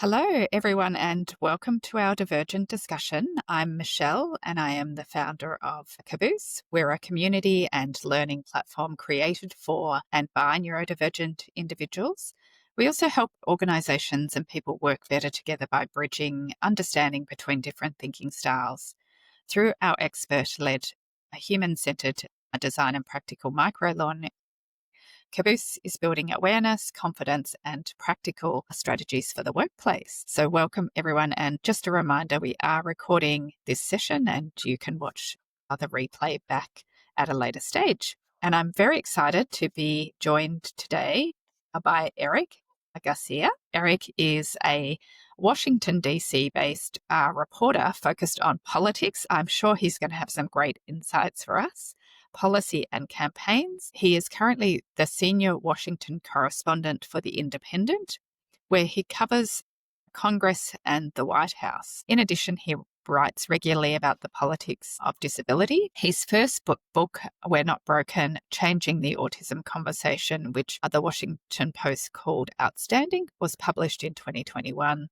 Hello, everyone, and welcome to our Divergent Discussion. I'm Michelle, and I am the founder of Caboose. We're a community and learning platform created for and by neurodivergent individuals. We also help organisations and people work better together by bridging understanding between different thinking styles. Through our expert-led, human-centred design and practical micro-learning, Caboose is building awareness, confidence, and practical strategies for the workplace. So, welcome everyone. And just a reminder, we are recording this session and you can watch the replay back at a later stage. And I'm very excited to be joined today by Eric Garcia. Eric is a Washington, D.C. based reporter focused on politics. I'm sure he's going to have some great insights for us. Policy and campaigns. He is currently the senior Washington correspondent for The Independent, where he covers Congress and the White House. In addition, he writes regularly about the politics of disability. His first book, We're Not Broken, Changing the Autism Conversation, which the Washington Post called outstanding, was published in 2021.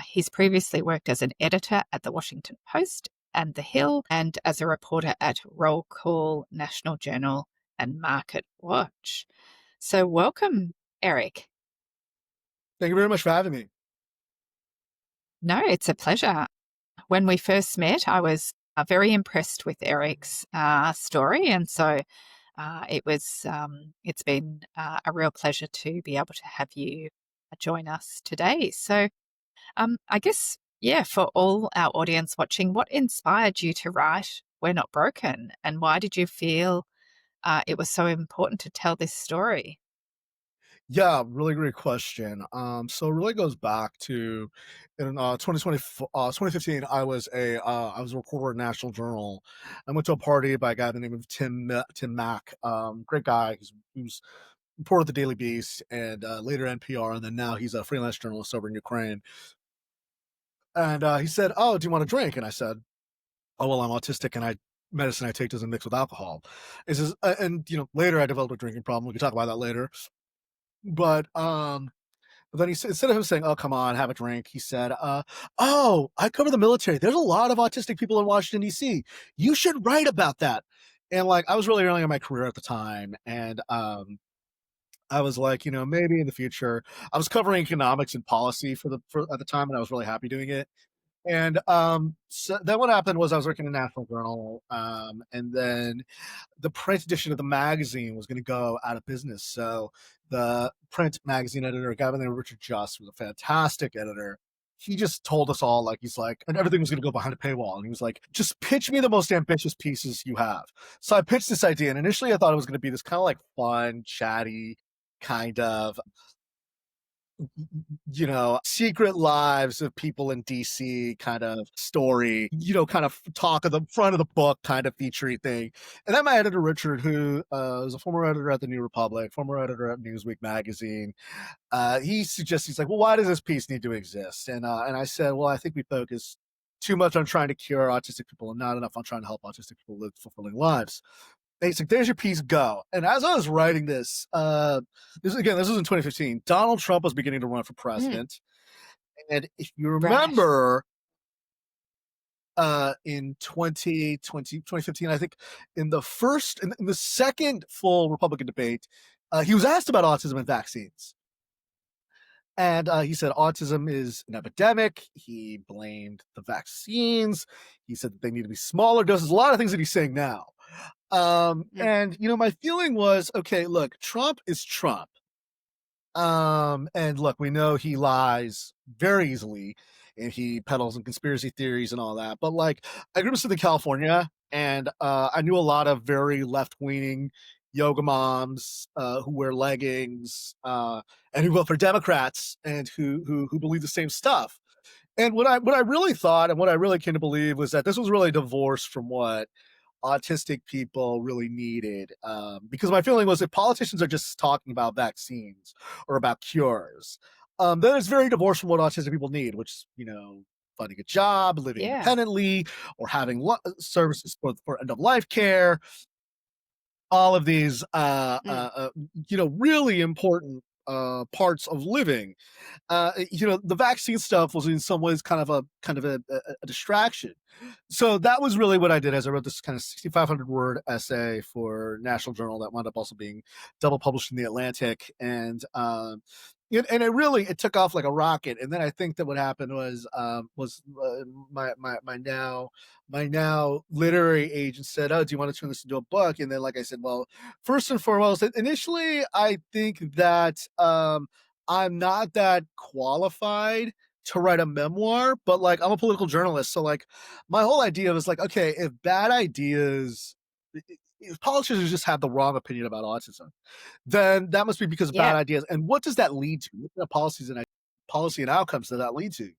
He's previously worked as an editor at the Washington Post and The Hill, and as a reporter at Roll Call, National Journal, and Market Watch. So welcome, Eric. Thank you very much for having me. No, it's a pleasure. When we first met, I was very impressed with Eric's story, and so it's been a real pleasure to be able to have you join us today. So I guess, yeah, for all our audience watching, what inspired you to write We're Not Broken, and why did you feel it was so important to tell this story? Yeah, really great question. So it really goes back to in 2015. I was a reporter at National Journal. I went to a party by a guy by the name of Tim Mack. Great guy. He was reported at the Daily Beast and later NPR, and then now he's a freelance journalist over in Ukraine. And he said, "Oh, do you want a drink?" And I said, "Oh, well, I'm autistic, and medicine I take doesn't mix with alcohol." He says, and later I developed a drinking problem. We can talk about that later. But then instead of him saying, "Oh, come on, have a drink," he said, "Oh, I cover the military. There's a lot of autistic people in Washington D.C. You should write about that." And like, I was really early in my career at the time, and I was like, maybe in the future. I was covering economics and policy for at the time, and I was really happy doing it. And so then what happened was I was working in National Journal, and then the print edition of the magazine was going to go out of business. So the print magazine editor, a guy by the name of Richard Just, was a fantastic editor. He just told us all, like, he's like, and everything was going to go behind a paywall. And he was like, just pitch me the most ambitious pieces you have. So I pitched this idea, and initially I thought it was going to be this kind of like fun, chatty, kind of secret lives of people in DC kind of story, kind of talk of the front of the book kind of featurey thing. And then my editor, Richard, who is a former editor at the New Republic, former editor at Newsweek magazine, he suggests, he's like, "Well, why does this piece need to exist?" And I said, "Well, I think we focus too much on trying to cure autistic people and not enough on trying to help autistic people live fulfilling lives." And he's like, "There's your piece, go." And as I was writing this was in 2015. Donald Trump was beginning to run for Mm, president. And if you right. remember, in 2015, I think in the second full Republican debate, he was asked about autism and vaccines. And he said autism is an epidemic. He blamed the vaccines. He said that they need to be smaller doses. A lot of things that he's saying now. Mm, And my feeling was, okay, look, Trump is Trump. And look, we know he lies very easily and he peddles in conspiracy theories and all that. But like, I grew up in Southern California, and I knew a lot of very left-leaning yoga moms who wear leggings and who vote for Democrats and who believe the same stuff. And what I really thought and what I really came to believe was that this was really divorced from what autistic people really needed. Because my feeling was, if politicians are just talking about vaccines or about cures, then it's very divorced from what autistic people need, which is, finding a job, living yeah. independently, or having services for end of life care. All of these, Mm, really important parts of living. The vaccine stuff was in some ways kind of a distraction. So that was really what I did. As I wrote this kind of 6,500 word essay for National Journal that wound up also being double published in the Atlantic, and it took off like a rocket. And then I think that what happened was my now literary agent said, "Oh, do you want to turn this into a book?" And then, like I said, well, first and foremost, initially, I think that I'm not that qualified to write a memoir, but like I'm a political journalist. So like my whole idea was like, okay, if bad ideas, if politicians just have the wrong opinion about autism, then that must be because of bad Yeah. ideas. And what does that lead to? What kind of policy and outcomes does that lead to?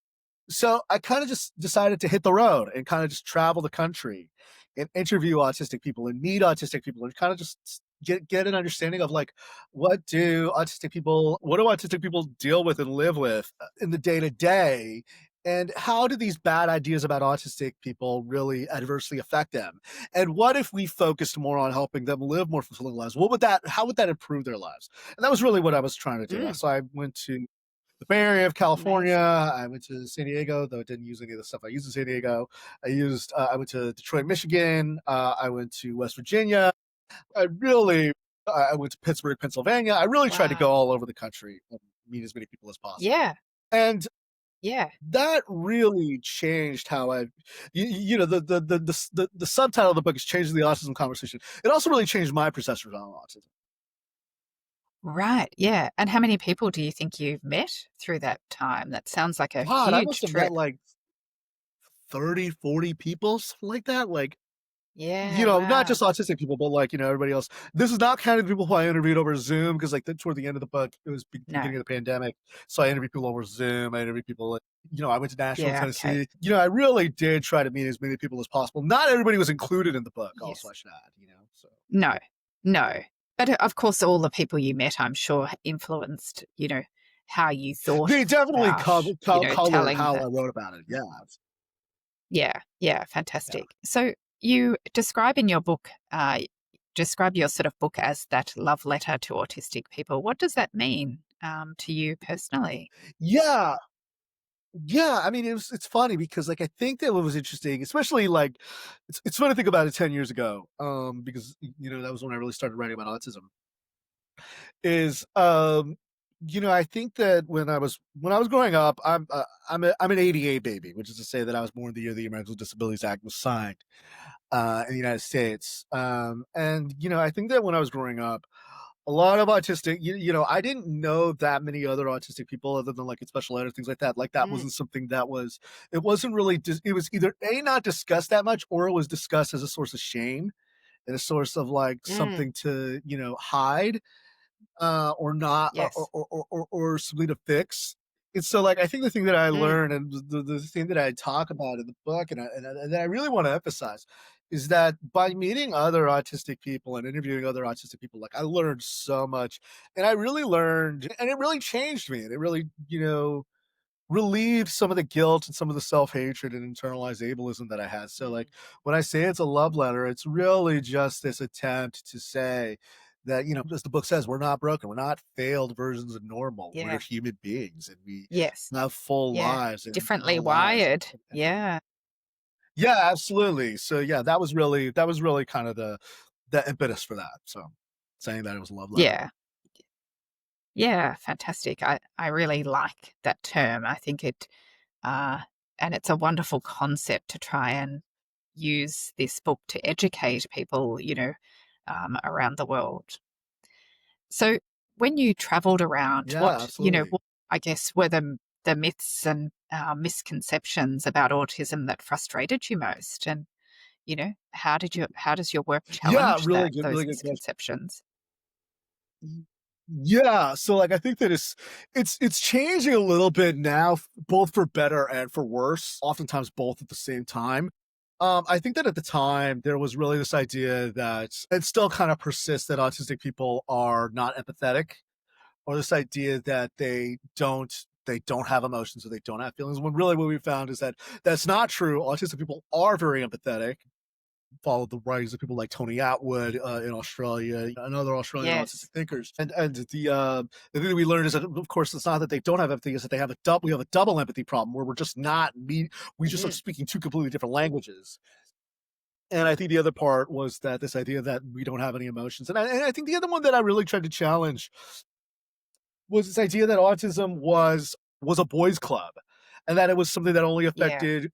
So I kind of just decided to hit the road and kind of just travel the country and interview autistic people and meet autistic people and kind of just get an understanding of like what do autistic people deal with and live with in the day to day, and how do these bad ideas about autistic people really adversely affect them, and what if we focused more on helping them live more fulfilling lives? How would that improve their lives? And that was really what I was trying to do. Mm, So I went to the Bay Area of California. amazing. I went to San Diego, though I didn't use any of the stuff I used in San Diego. I went to Detroit, Michigan. I went to West Virginia. I went to Pittsburgh, Pennsylvania. I really tried to go Wow. all over the country and meet as many people as possible. Yeah. And Yeah. that really changed how the subtitle of the book is Changing the Autism Conversation. It also really changed my perception on autism. Right. Yeah. And how many people do you think you've met through that time? That sounds like a God, I must huge have met trip. like 30, 40 people, something like that. Like, Yeah. not Wow. just autistic people, but like, everybody else. This is not kind of the people who I interviewed over Zoom because, like, toward the end of the book, it was the No. beginning of the pandemic. So I interviewed people over Zoom. I interviewed people, like, I went to Nashville, Yeah. Okay. Tennessee. I really did try to meet as many people as possible. Not everybody was included in the book, also, Yes. I should add, So No. No. But of course, all the people you met, I'm sure, influenced, how you thought they definitely about, colored telling how the. I wrote about it. Yeah. Yeah. Yeah. Yeah. Fantastic. So you describe in your book, describe your sort of book as that love letter to autistic people. What does that mean to you personally? Yeah. Yeah, I mean, it's funny because, like, I think that what was interesting, especially, like, it's funny to think about it 10 years ago, because, that was when I really started writing about autism, is, I think that when I was growing up, I'm an '88 baby, which is to say that I was born the year the Americans with Disabilities Act was signed, in the United States, and, I think that when I was growing up, a lot of autistic, I didn't know that many other autistic people other than like in special ed or things like that. Like that Mm, wasn't something it wasn't really, it was either A, not discussed that much, or it was discussed as a source of shame and a source of like mm, something to, hide, or not, yes. or simply to fix. And so, like, I think the thing that I Mm, learned and the thing that I talk about in the book and that I really want to emphasize is that by meeting other autistic people and interviewing other autistic people, like, I learned so much, and I really learned, and it really changed me, and it really, relieved some of the guilt and some of the self-hatred and internalized ableism that I had. So, like, mm, when I say it's a love letter, it's really just this attempt to say that, as the book says, we're not broken. We're not failed versions of normal. We're yeah. human beings and we Yes. have full Yeah. lives and Differently internal lives. wired. Yeah. Yeah, absolutely. So yeah, that was really kind of the impetus for that. So saying that it was a love letter. Yeah. Yeah. Fantastic. I really like that term. I think uh, and it's a wonderful concept to try and use this book to educate people, around the world. So when you traveled around, Yeah, absolutely. what I guess were the myths and misconceptions about autism that frustrated you most? And, how does your work Yeah, challenge that really those good question. misconceptions? Yeah, so, like, I think that it's changing a little bit now, both for better and for worse, oftentimes both at the same time. I think that at the time, there was really this idea that it still kind of persists that autistic people are not empathetic, or this idea that they don't have emotions or they don't have feelings, when really what we found is that that's not true. Autistic people are very empathetic, followed the writings of people like Tony Atwood in Australia and other Australian autistic Yes. thinkers. And the thing that we learned is that, of course, it's not that they don't have empathy; is that they have we have a double empathy problem where we're just not we just are Mm. speaking two completely different languages. And I think the other part was that this idea that we don't have any emotions, and I think the other one that I really tried to challenge was this idea that autism was a boys' club, and that it was something that only Yeah. affected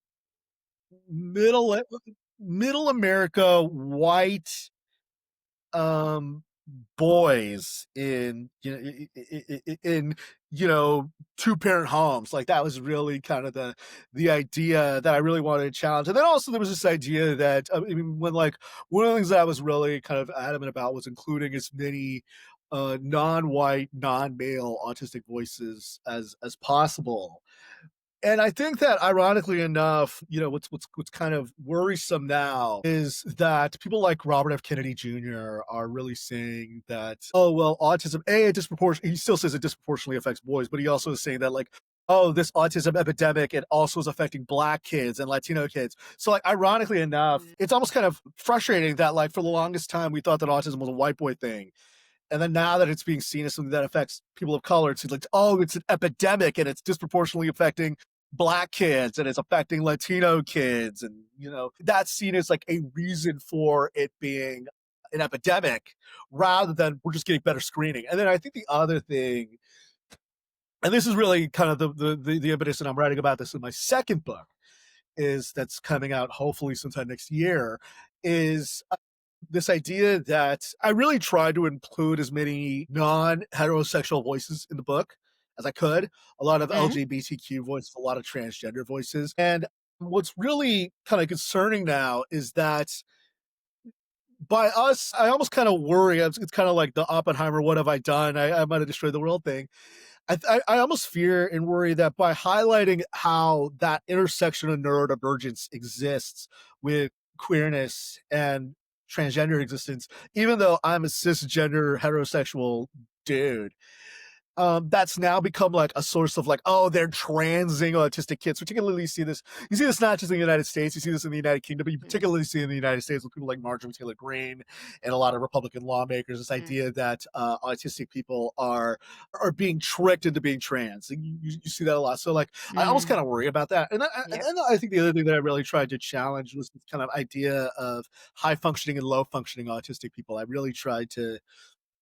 middle middle America white um boys in in two-parent homes. Like that was really kind of the idea that I really wanted to challenge. And then also there was this idea that I mean when like one of the things that I was really kind of adamant about was including as many non-white, non-male autistic voices as possible. And I think that ironically enough, what's kind of worrisome now is that people like Robert F. Kennedy Jr. are really saying that, oh well, autism, it disproportionately he still says it disproportionately affects boys, but he also is saying that like, oh, this autism epidemic, it also is affecting black kids and Latino kids. So like ironically enough, Mm. it's almost kind of frustrating that like for the longest time we thought that autism was a white boy thing. And then now that it's being seen as something that affects people of color, it's like, oh, it's an epidemic and it's disproportionately affecting black kids and it's affecting Latino kids. And, that's seen as like a reason for it being an epidemic rather than we're just getting better screening. And then I think the other thing, and this is really kind of the impetus, and I'm writing about this in my second book, is that's coming out hopefully sometime next year, is this idea that I really tried to include as many non-heterosexual voices in the book as I could, a lot of Mm. LGBTQ voices, a lot of transgender voices. And what's really kind of concerning now is that by us, I almost kind of worry. It's kind of like the Oppenheimer, what have I done? I might have destroyed the world thing. I almost fear and worry that by highlighting how that intersection of neurodivergence exists with queerness and transgender existence, even though I'm a cisgender heterosexual dude, that's now become like a source of like, oh, they're transing autistic kids. Particularly, you see this not just in the United States, you see this in the United Kingdom, but you Mm. particularly see it in the United States with people like Marjorie Taylor Greene and a lot of Republican lawmakers. This Mm. idea that autistic people are being tricked into being trans. And you see that a lot. So like, I almost kind Mm. of worry about that. And Yep. then I think the other thing that I really tried to challenge was this kind of idea of high functioning and low functioning autistic people. I really tried to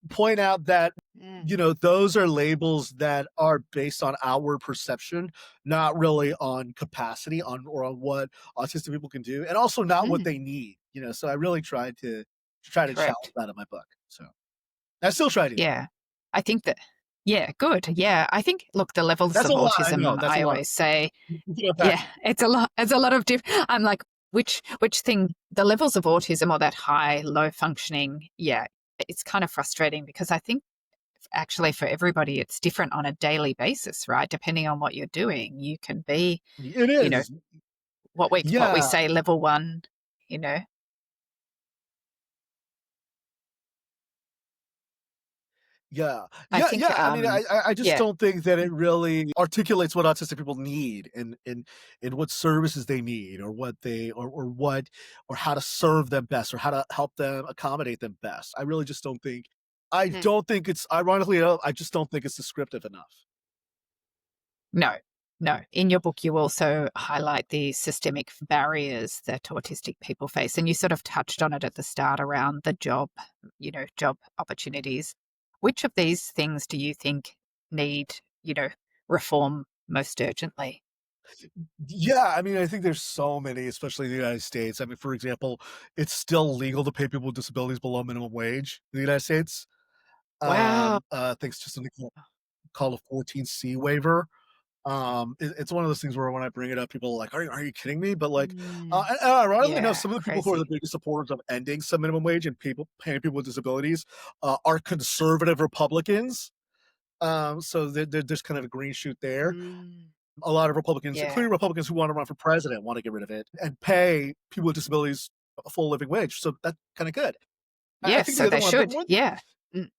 point out that Mm. those are labels that are based on outward perception, not really on capacity or on what autistic people can do, and also not what Mm. they need. So I really tried to challenge Correct. that in my book. So I still try to. Yeah. I think that yeah, good. Yeah. I think, look, the levels That's a of lot. I know autism, that's a I lot. always say, You can unpack yeah, it. it's a lot of I'm like, which thing, the levels of autism or that high, low functioning, yeah, it's kind of frustrating because I think actually for everybody it's different on a daily basis, right? Depending on what you're doing. You can be, It you know, is. what we Yeah. say level one, you know. Yeah. I Yeah, think yeah, I mean, I just yeah. don't think that it really articulates what autistic people need and what services they need or what they or what or how to serve them best or how to help them accommodate them best. I Mm. don't think it's ironically enough, I just don't think it's descriptive enough. No, no. In your book, you also highlight the systemic barriers that autistic people face. And you sort of touched on it at the start around the job opportunities. Which of these things do you think need, reform most urgently? Yeah, I mean, I think there's so many, especially in the United States. I mean, for example, it's still legal to pay people with disabilities below minimum wage in the United States. Wow. Thanks to something called a 14C waiver. It's one of those things where when I bring it up, people are like, "Are you kidding me?" But like, Mm, and ironically enough, yeah, some of the people who are the crazy. biggest supporters of ending some minimum wage and people paying people with disabilities are conservative Republicans. So there's kind of a green shoot there. Mm, A lot of Republicans, yeah. including Republicans who want to run for president, want to get rid of it and pay people with disabilities a full living wage. So that's kind of good. I Yes, think so the other they one, the should. one Yeah. Mm,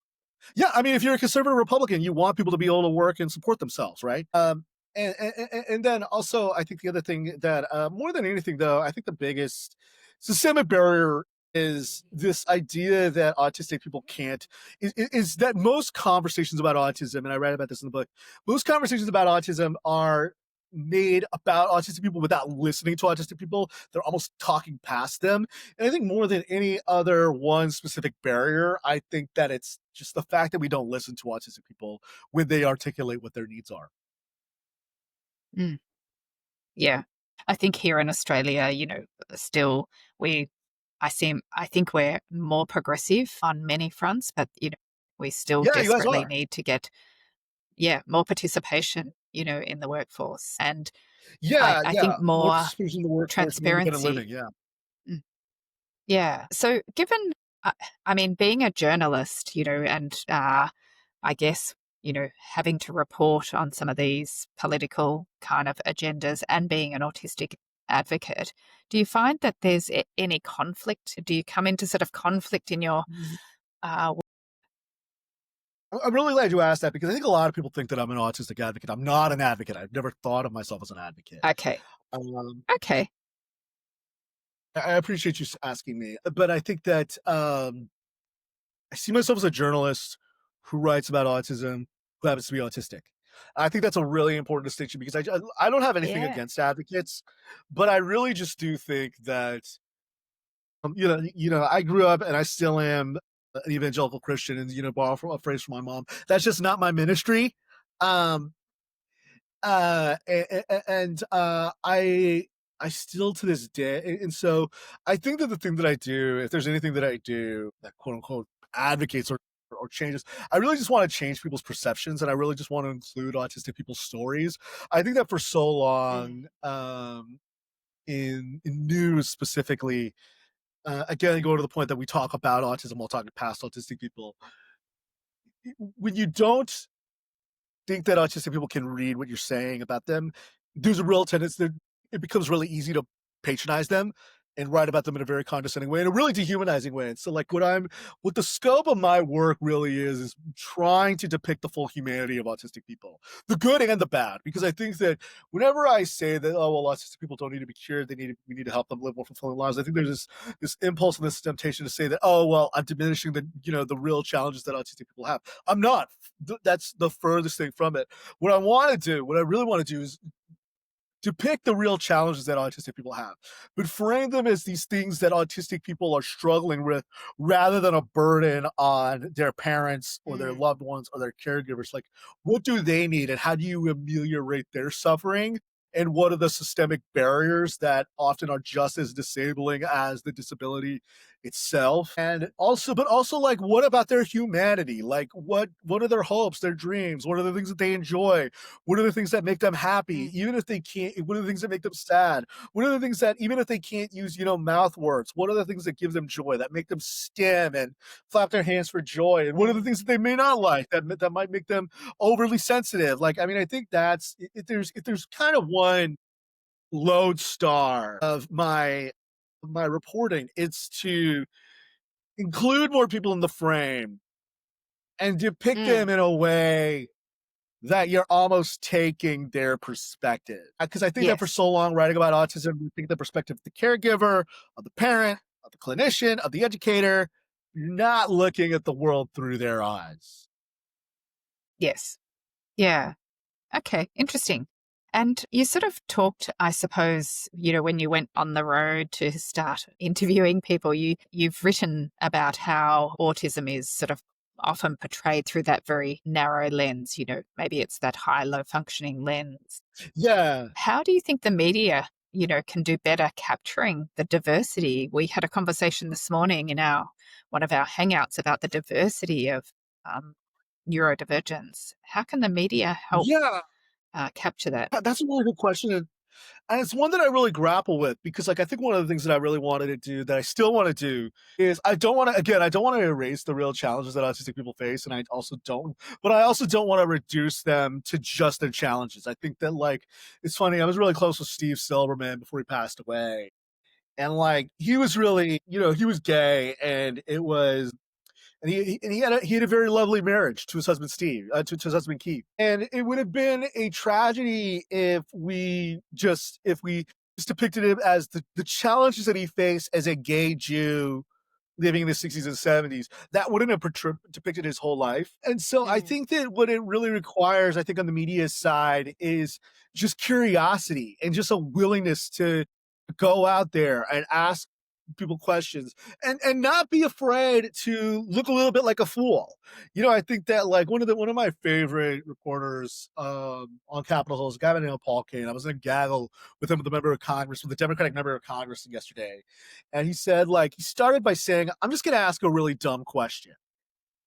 Yeah, I mean, if you're a conservative Republican, you want people to be able to work and support themselves, right? And then also, I think the other thing that more than anything, though, I think the biggest systemic barrier is this idea that autistic people can't is that most conversations about autism, and I read about this in the book, most conversations about autism are made about autistic people without listening to autistic people. They're almost talking past them. And I think more than any other one specific barrier, I think that it's just the fact that we don't listen to autistic people when they articulate what their needs are. Mm, yeah. I think here in Australia, still we I think we're more progressive on many fronts, but we still Yeah, you guys desperately are. need to get more participation, in the workforce. And Yeah, I yeah. think More more participation in the workforce and independent transparency. living. Yeah. Mm, yeah. So given I I mean, being a journalist, and I guess, having to report on some of these political kind of agendas and being an autistic advocate, do you find that there's any conflict? Do you come into sort of conflict in your uh, I'm really glad you asked that because I think a lot of people think that I'm an autistic advocate. I'm not an advocate. I've never thought of myself as an advocate. okay, Um, okay, I appreciate you asking me, but I think that I see myself as a journalist who writes about autism, who happens to be autistic. I think that's a really important distinction because I don't have anything yeah, against advocates, but I really just do think that I grew up and I still am an evangelical Christian, and borrow from a phrase from my mom. That's just not my ministry. Um, and I still to this day, and so I think that the thing that I do, if there's anything that I do that quote unquote advocates or changes, I really just want to change people's perceptions, and I really just want to include autistic people's stories. I think that for so mm, long, in news specifically, again, go to the point that we talk about autism while talking past autistic people. When you don't think that autistic people can read what you're saying about them, there's a real tendency that it becomes really easy to patronize them and write about them in a very condescending way, in a really dehumanizing way. And so, like, what the scope of my work really is trying to depict the full humanity of autistic people, the good and the bad. Because I think that whenever I say that, oh well, autistic people don't need to be cured, we need to help them live more fulfilling lives. I think there's this impulse and this temptation to say that, oh well, I'm diminishing the real challenges that autistic people have. I'm not. That's the furthest thing from it. What I really want to do is depict the real challenges that autistic people have, but frame them as these things that autistic people are struggling with rather than a burden on their parents or their mm, loved ones or their caregivers. Like, what do they need and how do you ameliorate their suffering? And what are the systemic barriers that often are just as disabling as the disability itself? And also, but also, like, what about their humanity? Like, what are their hopes, their dreams? What are the things that they enjoy? What are the things that make them happy, mm, even if they can't? What are the things that make them sad? What are the things that, even if they can't use, mouth words, what are the things that give them joy, that make them stim and flap their hands for joy? And what are the mm, things that they may not like that might make them overly sensitive? Like, I mean, I think that's if there's kind of one lodestar of my reporting, it's to include more people in the frame and depict mm, them in a way that you're almost taking their perspective. Because I think that for yes, so long, writing about autism, we think the perspective of the caregiver, of the parent, of the clinician, of the educator. You're not looking at the world through their eyes. yes, yeah. Okay, interesting. And you sort of talked, I suppose, when you went on the road to start interviewing people, you've written about how autism is sort of often portrayed through that very narrow lens, maybe it's that high-low functioning lens. Yeah. How do you think the media, can do better capturing the diversity? We had a conversation this morning in our one of our hangouts about the diversity of um, neurodivergence. How can the media help Yeah. capture that? That's a really good question. And it's one that I really grapple with because, like, I think one of the things that I really wanted to do, that I still want to do, is I don't want to erase the real challenges that autistic people face. And I also don't want to reduce them to just their challenges. I think that, like, it's funny. I was really close with Steve Silverman before he passed away. And, like, he was really, he was gay, and it was and he had a very lovely marriage to his husband Steve, to his husband Keith. And it would have been a tragedy if we just depicted him as the challenges that he faced as a gay Jew living in the 60s and 70s. That wouldn't have depicted his whole life. And so I Mm, think that what it really requires, I think, on the media side is just curiosity and just a willingness to go out there and ask people questions and not be afraid to look a little bit like a fool. I think that like one of my favorite reporters on Capitol Hill is a guy by the name of Paul Kane. I was in a gaggle with him, with the member of Congress, with the Democratic member of Congress yesterday. And he said, like, he started by saying, I'm just gonna ask a really dumb question.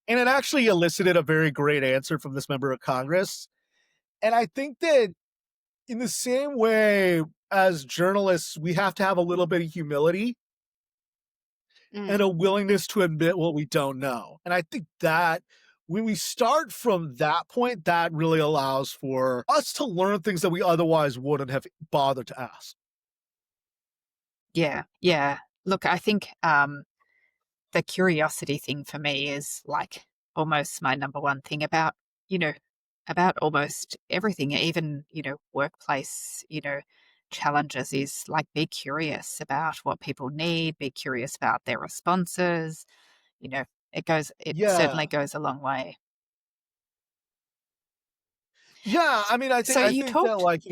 And it actually elicited a very great answer from this member of Congress. And I think that in the same way as journalists, we have to have a little bit of humility and mm. a willingness to admit what we don't know. And I think that when we start from that point, that really allows for us to learn things that we otherwise wouldn't have bothered to ask. Yeah, yeah. Look, I think, the curiosity thing for me is, like, almost my number one thing about, you know, about almost everything, even, workplace, challenges is, like, be curious about what people need, be curious about their responses, you know, it certainly Yeah. goes a long way. Yeah. I mean, So I you think that talked like,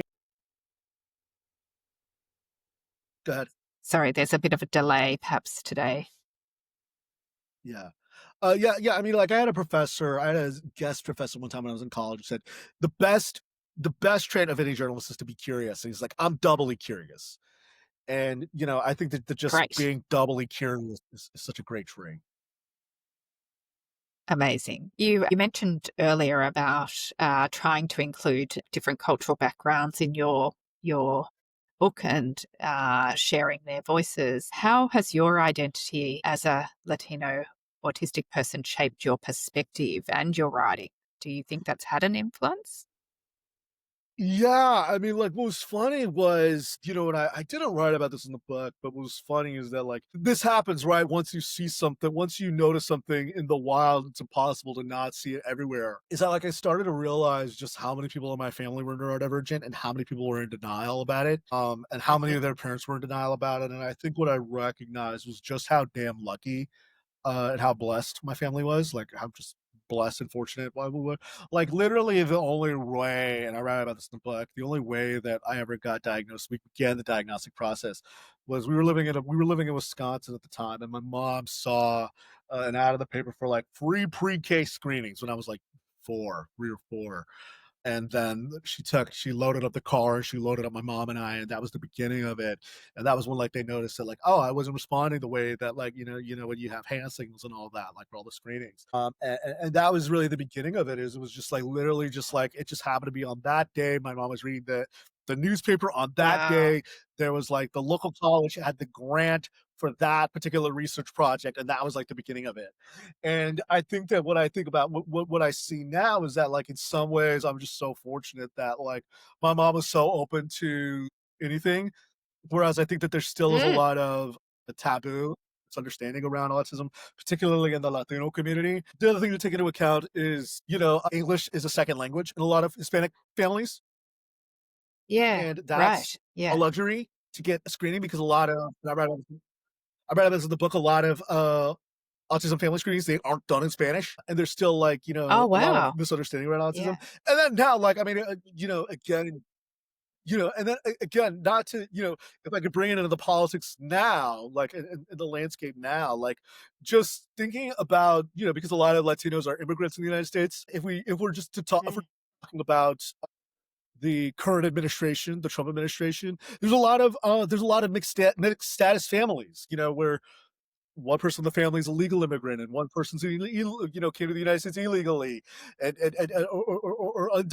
go ahead. sorry, there's a bit of a delay perhaps today. Yeah. Yeah. I mean, like I had a guest professor one time when I was in college who said the best trait of any journalist is to be curious. And he's like, I'm doubly curious. And, I think that just Great. being doubly curious is such a great trait. Amazing. You mentioned earlier about trying to include different cultural backgrounds in your book and sharing their voices. How has your identity as a Latino autistic person shaped your perspective and your writing? Do you think that's had an influence? Yeah, I mean, like, what was funny was, and I didn't write about this in the book, but what was funny is that, like, this happens, right? Once you see something, once you notice something in the wild, it's impossible to not see it everywhere. Is that, like, I started to realize just how many people in my family were neurodivergent and how many people were in denial about it, and how many Mhm. of their parents were in denial about it. And I think what I recognized was just how damn lucky and how blessed my family was, like how just blessed and fortunate we were. Like literally the only way, and I write about this in the book, the only way that I ever got diagnosed, we began the diagnostic process, was we were living in Wisconsin at the time, and my mom saw an ad in the paper for like free pre-K screenings when I was like 3 or 4, and then she loaded up the car, she loaded up my mom and I, and that was the beginning of it. And that was when like they noticed that like, oh, I wasn't responding the way that like, when you have hand signals and all that, like for all the screenings. And that was really the beginning of it. Is it was just like literally just like it just happened to be on that day. My mom was reading the newspaper on that Wow. day. There was like the local college had the grant for that particular research project, and that was like the beginning of it. And I think that what I think about what I see now is that like in some ways I'm just so fortunate that like my mom was so open to anything, whereas I think that there still is a Mm, lot of a taboo misunderstanding around autism, particularly in the Latino community. The other thing to take into account is, English is a second language in a lot of Hispanic families, yeah, and that's right. a Yeah. luxury to get a screening because a lot of I read about this in the book, a lot of autism family screenings, they aren't done in Spanish, and there's still like, Oh, a lot of wow. misunderstanding around autism. Yeah. And then now, like, I mean, again, and then again, not to, if I could bring it into the politics now, like in the landscape now, like just thinking about, because a lot of Latinos are immigrants in the United States. If we're just to talk, if we're Mm, talking about the current administration, the Trump administration, there's a lot of mixed status families, where one person in the family is a legal immigrant and one person's came to the United States illegally or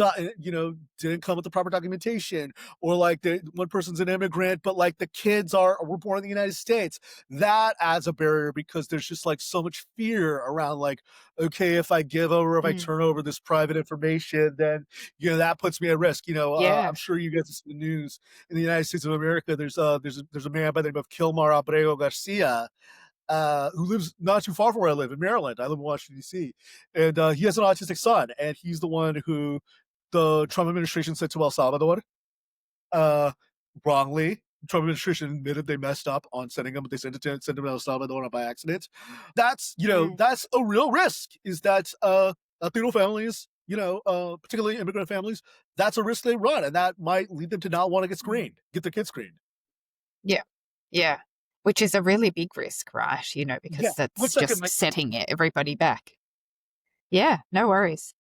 didn't come with the proper documentation, or like one person's an immigrant but like the kids were born in the United States. That adds a barrier because there's just like so much fear around like, okay, if I mm. turn over this private information, then that puts me at risk. I'm Yeah. sure you guys see the news in the United States of America. There's a man by the name of Kilmar Abrego Garcia, who lives not too far from where I live in Maryland. I live in Washington, D.C. And he has an autistic son, and he's the one who the Trump administration sent to El Salvador, uh, wrongly. Trump administration admitted they messed up on sending them, but they sent them to El Salvador by accident. That's, Mm, that's a real risk. Is that Latino families, particularly immigrant families, that's a risk they run, and that might lead them to not want to mm. get their kids screened. Yeah. Yeah. Which is a really big risk, right? Yeah. Because One that's second, just setting everybody back. Yeah, no worries.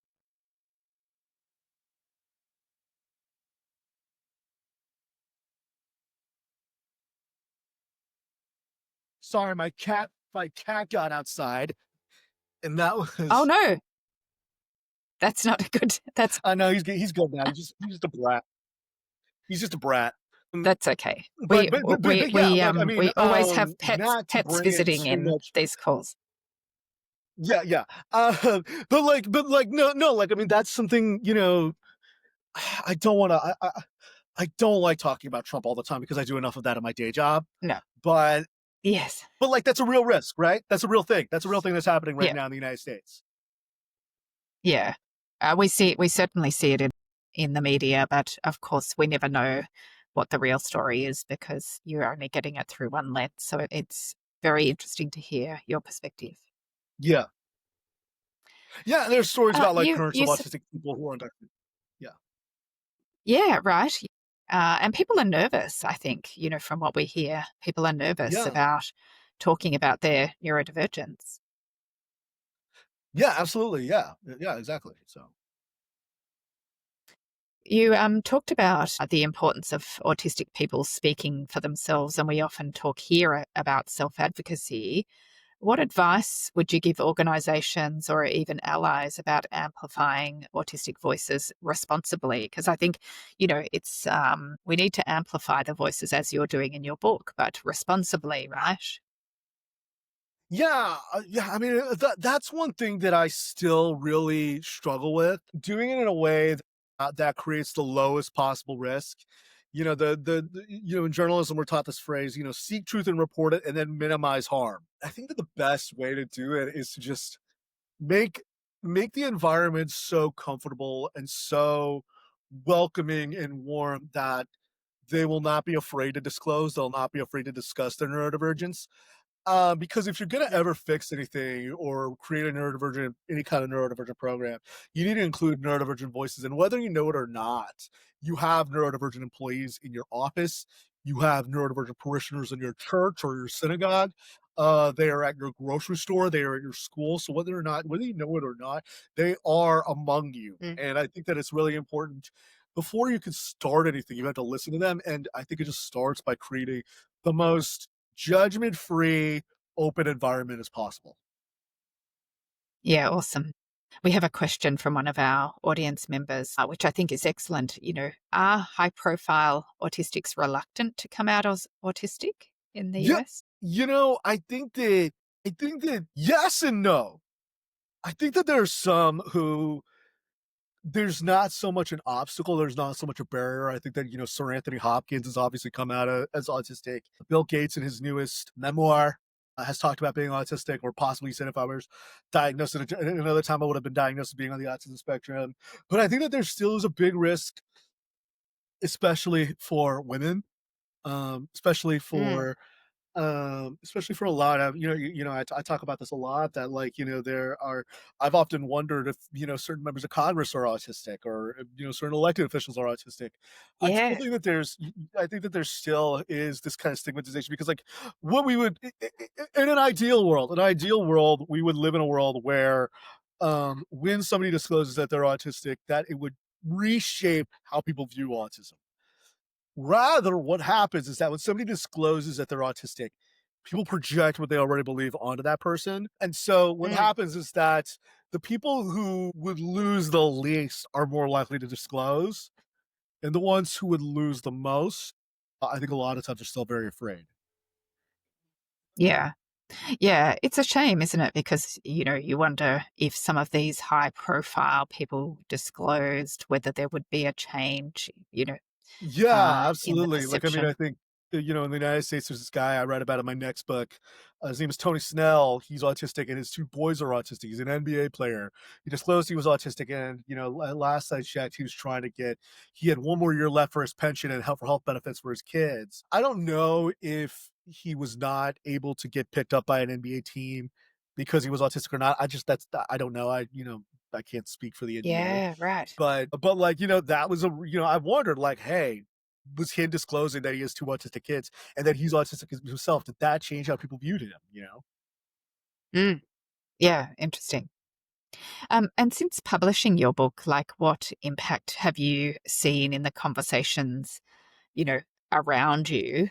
sorry, my cat got outside, and that Oh was. no, that's not a good that's I know he's good now. He's just a brat. He's just a brat. Mm, that's okay. but but but but, but yeah, like I mean, We always have not to pets bring it visiting too in much. these calls. Yeah, yeah. But like, no, no. Like, I mean, that's something. I don't want to. I don't like talking about Trump all the time because I do enough of that in my day job. No. But Yes. but like that's a real risk, right? That's a real thing. That's a real thing that's happening right Yeah. now in the United States. Yeah. We certainly see it in the media, but of course we never know what the real story is because you're only getting it through one lens. So it's very interesting to hear your perspective. Yeah, yeah. And there's stories about like You parents you of s- autistic people who are undocumented. Yeah, Yeah, right. And people are nervous, I think, from what we hear. People are nervous yeah, about talking about their neurodivergence. yeah. Absolutely. Yeah, yeah. Exactly. So. You talked about the importance of autistic people speaking for themselves, and we often talk here about self advocacy. What advice would you give organisations or even allies about amplifying autistic voices responsibly? Because I think, it's we need to amplify the voices as you're doing in your book, but responsibly, right? Yeah, yeah. I mean, that's one thing that I still really struggle with. Doing it in a way that creates the lowest possible risk. In journalism, we're taught this phrase, seek truth and report it, and then minimize harm. I think that the best way to do it is to just make make the environment so comfortable and so welcoming and warm that they will not be afraid to disclose. They'll not be afraid to discuss their neurodivergence, because if you're gonna Mm, ever fix anything or create any kind of neurodivergent program, you need to include neurodivergent voices. And whether you know it or not, you have neurodivergent employees in your office, you have neurodivergent parishioners in your church or your synagogue. They are at your grocery store, they are at your school. So whether you know it or not, they are among you. mm. And I think that it's really important before you can start anything, you have to listen to them. And I think it just starts by creating the most judgment-free, open environment as possible. Yeah, awesome. We have a question from one of our audience members, which I think is excellent. Are high profile autistics reluctant to come out as autistic in the Yeah, US? I think that yes and no. I think that there's some who there's not so much an obstacle, there's not so much a barrier. I think that, Sir Anthony Hopkins has obviously come out as autistic. Bill Gates in his newest memoir has talked about being autistic, or possibly said if I was diagnosed at another time, I would have been diagnosed as being on the autism spectrum. But I think that there still is a big risk, especially for women, um, especially Mm, for especially for a lot of, I talk about this a lot, that like, I've often wondered if, certain members of Congress are autistic, or certain elected officials are autistic. I still yeah. think that I think that there still is this kind of stigmatization, because like what we would in an ideal world, we would live in a world where when somebody discloses that they're autistic, that it would reshape how people view autism. Rather, what happens is that when somebody discloses that they're autistic, people project what they already believe onto that person. And so what Mm, happens is that the people who would lose the least are more likely to disclose. And the ones who would lose the most, I think a lot of times are still very afraid. yeah. Yeah. It's a shame, isn't it? Because, you wonder if some of these high profile people disclosed whether there would be a change, Yeah, in the absolutely. Like, I mean, I perception. think in the United States, there's this guy I read about in my next book. His name is Tony Snell. He's autistic, and his two boys are autistic. He's an NBA player. He disclosed he was autistic, and last I checked, he was trying to get. He had one more year left for his pension and health benefits for his kids. I don't know if he was not able to get picked up by an NBA team because he was autistic or not. I don't know. I can't speak for the NBA. Yeah, right. But like, that was I wondered like, hey, was him disclosing that he has two autistic kids and that he's autistic himself, did that change how people viewed him? Mm, yeah, interesting. And since publishing your book, like what impact have you seen in the conversations, you know, around you,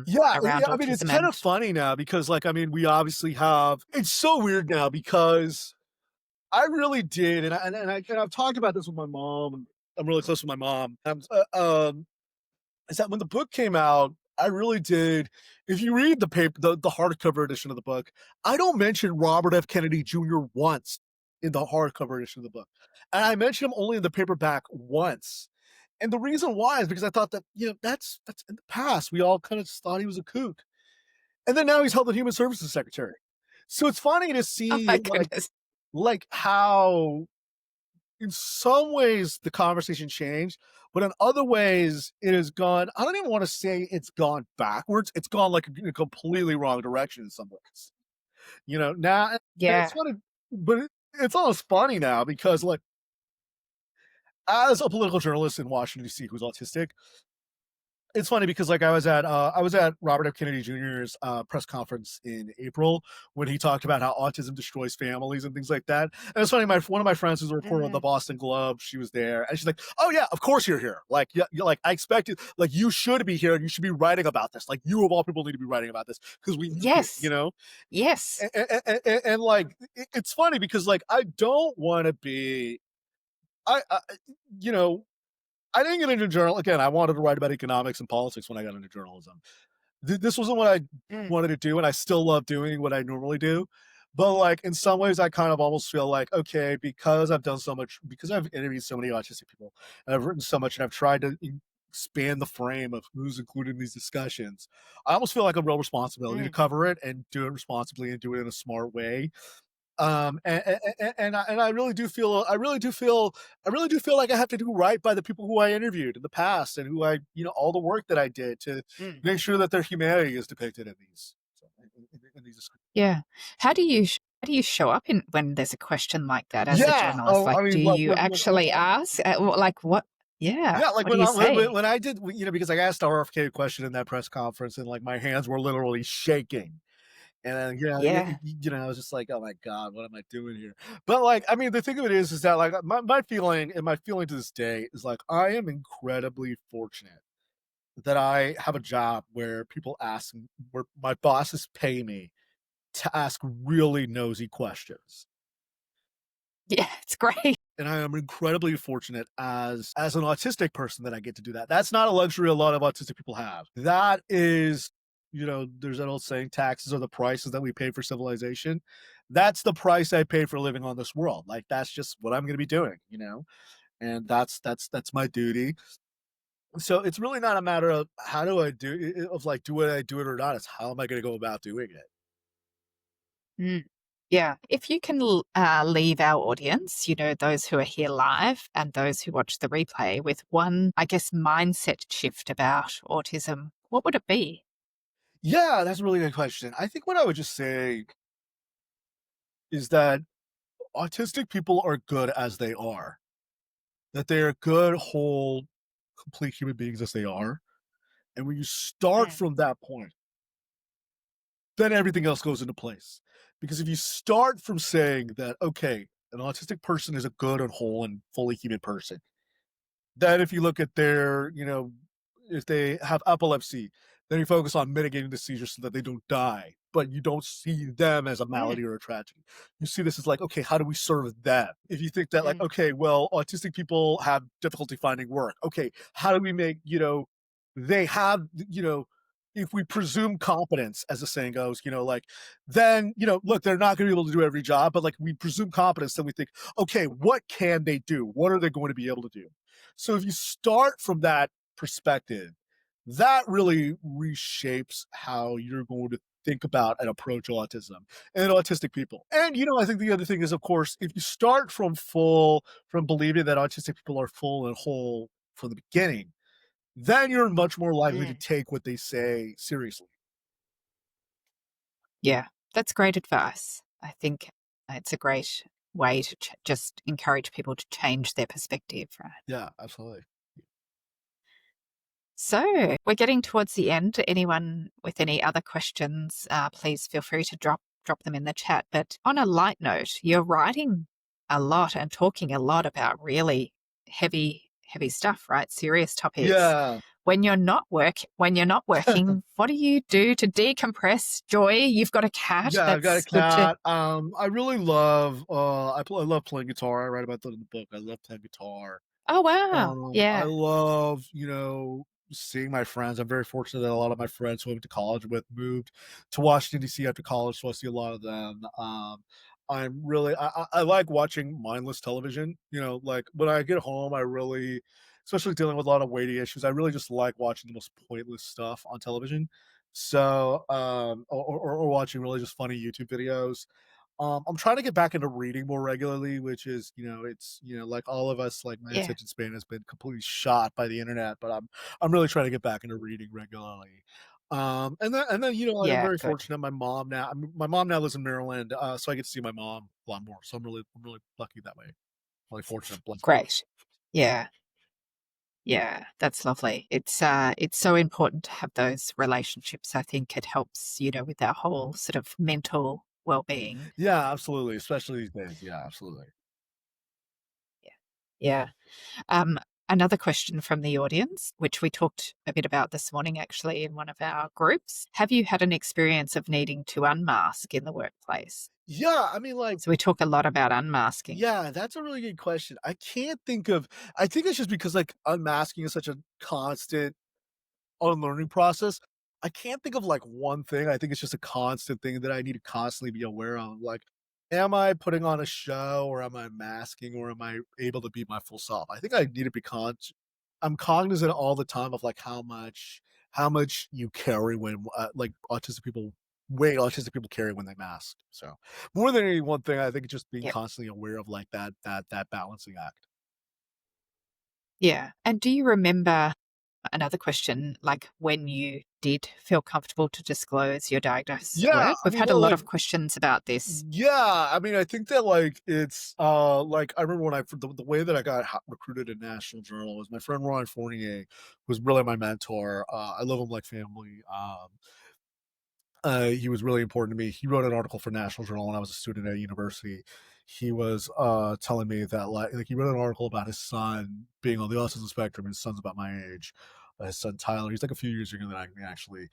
Yeah, around I mean, it's autism kind of and funny now because like, I mean, we obviously have it's so weird now because I really did, and I've talked about this with my mom. I'm really close with my mom. Is that when the book came out, I really did. If you read the paper, the hardcover edition of the book, I don't mention Robert F. Kennedy Jr. once in the hardcover edition of the book, and I mention him only in the paperback once. And the reason why is because I thought that that's in the past. We all kind of just thought he was a kook, and then now he's held the Human Services Secretary. So it's funny to oh my see goodness. like how in some ways the conversation changed, but in other ways it has gone. I don't even want to say it's gone backwards. It's gone like in a completely wrong direction in some ways. Now and it's Yeah. funny, but it's almost funny now because like as a political journalist in Washington D.C. who's autistic, it's funny because like I was at Robert F. Kennedy Jr.'s press conference in April when he talked about how autism destroys families and things like that. And it's funny, my one of my friends who's a reporter of the Mm, Boston Globe, she was there, and she's like, "Oh yeah, of course you're here. Like, yeah, like I expected. Like you should be here and you should be writing about this. Like you of all people need to be writing about this because we need you. yes. Yes. And like it's funny because like I don't want to be I you know I didn't get into journal again. I wanted to write about economics and politics when I got into journalism. This wasn't what I Mm, wanted to do, and I still love doing what I normally do. But like in some ways, I kind of almost feel like okay, because I've done so much, because I've interviewed so many autistic people, and I've written so much, and I've tried to expand the frame of who's included in these discussions. I almost feel like a real responsibility to mm, cover it and do it responsibly and do it in a smart way. And I really do feel I really do feel like I have to do right by the people who I interviewed in the past and who all the work that I did to mm. make sure that their humanity is depicted in these. In these Yeah. How do you show up in when there's a question like that as a yeah. journalist? Oh, Like, I do mean, you actually ask? Like, what? Yeah. yeah, like What do you say? when I did, because I asked our RFK question in that press conference, and like my hands were literally shaking. And then, Yeah. I was just like, "Oh my god, what am I doing here?" But, like, I mean, the thing of it is that, like, my feeling to this day is, like, I am incredibly fortunate that I have a job where my bosses pay me to ask really nosy questions. Yeah. It's great. And I am incredibly fortunate as an autistic person that I get to do that. That's not a luxury a lot of autistic people have. That is, there's that old saying, taxes are the prices that we pay for civilization. That's the price I pay for living on this world. Like that's just what I'm going to be doing. And that's my duty. So it's really not a matter of how do I do of like do I do it or not. It's how am I going to go about doing it. Mm. Yeah. If you can leave our audience, those who are here live and those who watch the replay with one, I guess, mindset shift about autism, what would it be? Yeah, that's a really good question. I think what I would just say is that autistic people are good as they are. That they are good, whole, complete human beings as they are. And when you start Mm, from that point, then everything else goes into place. Because if you start from saying that, okay, an autistic person is a good and whole and fully human person, then if you look at if they have epilepsy, then you focus on mitigating the seizures so that they don't die. But you don't see them as a mm, malady or a tragedy. You see this as like, okay, how do we serve them? If you think that, like, mm, okay, well, autistic people have difficulty finding work. Okay, how do we make, they have, if we presume competence, as the saying goes, like, then, look, they're not going to be able to do every job, but like we presume competence, then we think, okay, what can they do? What are they going to be able to do? So if you start from that perspective, that really reshapes how you're going to think about and approach autism and autistic people. And, I think the other thing is, of course, if you start from believing that autistic people are full and whole from the beginning, then you're much more likely to Mm. take what they say seriously. Yeah, that's great advice. I think it's a great way to just encourage people to change their perspective, right? Yeah, absolutely. So we're getting towards the end. Anyone with any other questions, please feel free to drop them in the chat. But on a light note, you're writing a lot and talking a lot about really heavy stuff, right? Serious topics. Yeah. When you're not working, what do you do to decompress? Joy, you've got a cat. Yeah, I've got a That's good to. cat. I really love I love playing guitar. I write about that in the book. I love playing guitar. Oh wow, I yeah, love, seeing my friends. I'm very fortunate that a lot of my friends who I went to college with moved to Washington DC after college, so I see a lot of them. I like watching mindless television. Like when I get home, I really, especially dealing with a lot of weighty issues, I really just like watching the most pointless stuff on television. So, or watching really just funny YouTube videos. I'm trying to get back into reading more regularly, which is, like all of us, like my yeah, attention span has been completely shot by the internet, but I'm really trying to get back into reading regularly. And then, like I'm yeah, very good. fortunate. My mom now lives in Maryland, so I get to see my mom a lot more. So I'm really lucky that way. Really fortunate, blessed. Great. Yeah. Yeah, that's lovely. It's so important to have those relationships. I think it helps, with our whole sort of mental well-being. Yeah, absolutely. Especially these days. Yeah, absolutely. Yeah. Yeah. Um, Another question from the audience, which we talked a bit about this morning actually in one of our groups. Have you had an experience of needing to unmask in the workplace? Yeah, I mean, like, So we talk a lot about unmasking. yeah, that's a really good question. I think it's just because, like, unmasking is such a constant unlearning process. I can't think of, like, one thing. I think it's just a constant thing that I need to constantly be aware of. Like, am I putting on a show, or am I masking, or am I able to be my full self? I think I need to be I'm cognizant all the time of, like, how much you carry when, like, autistic people carry when they mask. So, more than any one thing, I think it's just being Yep. constantly aware of, like, that balancing act. Yeah. And do you remember another question, like when you did feel comfortable to disclose your diagnosis at Yeah, work? I We've mean, had a well, lot like, of questions about this. yeah, I mean, I think that, like, it's, like, I remember when the way that I got recruited to National Journal was my friend Ron Fournier, who was really my mentor. I love him like family. He was really important to me. He wrote an article for National Journal when I was a student at university. He was telling me that, like he wrote an article about his son being on the autism spectrum. His son's about my age. His son Tyler, he's like a few years younger than I am actually.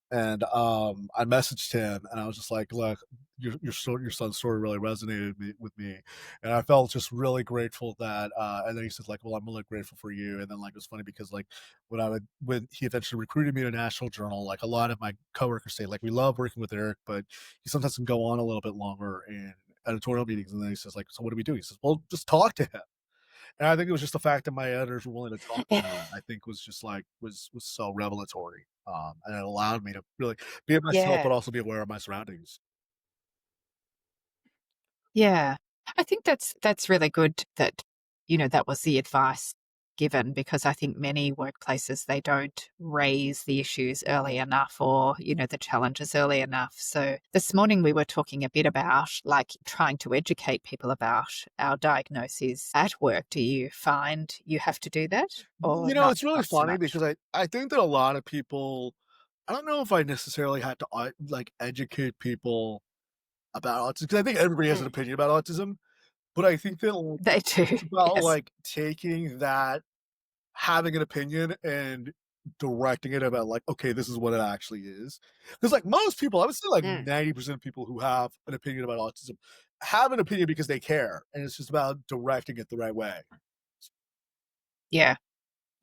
And I messaged him and I was just like, "Look, your son's story really resonated with me," and I felt just really grateful that. And then he said, like, "Well, I'm really grateful for you." And then, like, it was funny because, like, when he eventually recruited me to National Journal, like, a lot of my coworkers say, like, we love working with Eric, but he sometimes can go on a little bit longer in editorial meetings. And then he says, like, so what do we do? He says, well, just talk to him. And I think it was just the fact that my editors were willing to talk to me, I think was just like was so revelatory. And it allowed me to really be myself, but Yeah. also be aware of my surroundings. Yeah. I think that's really good that, that was the advice given because I think many workplaces they don't raise the issues early enough or, the challenges early enough. So this morning we were talking a bit about like trying to educate people about our diagnoses at work. Do you find you have to do that or not It's really not so funny much? because I think that a lot of people, I don't know if I necessarily had to like educate people about autism, because I think everybody has an Mm. opinion about autism. But I think that, like, They do. it's about, Yes. like, taking that, having an opinion and directing it about, like, "Okay, this is what it actually is." Because, like, most people, I would say, like, Mm. 90% of people who have an opinion about autism have an opinion because they care, and it's just about directing it the right way. Yeah.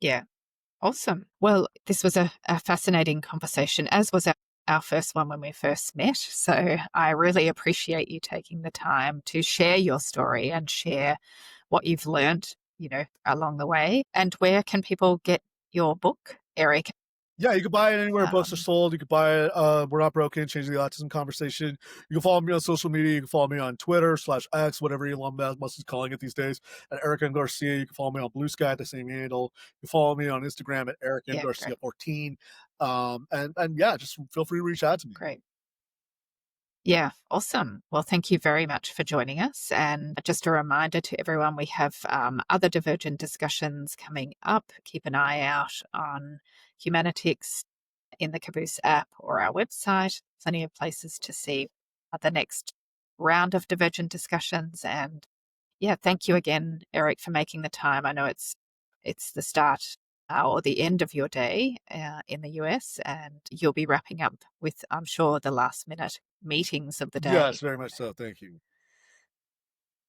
Yeah. Awesome. Well, this was a fascinating conversation, as was our first one when we first met. So I really appreciate you taking the time to share your story and share what you've learned, along the way. And where can people get your book, Eric? Yeah, you can buy it anywhere books are Um, sold. You can buy it. We're not broken. Changing the autism conversation. You can follow me on social media. You can follow me on Twitter/X, whatever Elon Musk is calling it these days. At Eric Garcia. You can follow me on Blue Sky at the same handle. You can follow me on Instagram at Eric yeah, Garcia great, 14. And yeah, just feel free to reach out to me. great. Yeah, awesome. Well, thank you very much for joining us. And just a reminder to everyone, we have other Divergent discussions coming up. Keep an eye out on Humanitics in the Caboose app or our website. Plenty of places to see the next round of Divergent discussions. And yeah, thank you again, Eric, for making the time. I know it's the start or the end of your day in the US, and you'll be wrapping up with, I'm sure, the last minute meetings of the Yes, day. very much so. Thank you.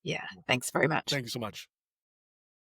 Yeah, thanks very much. Thank you so much.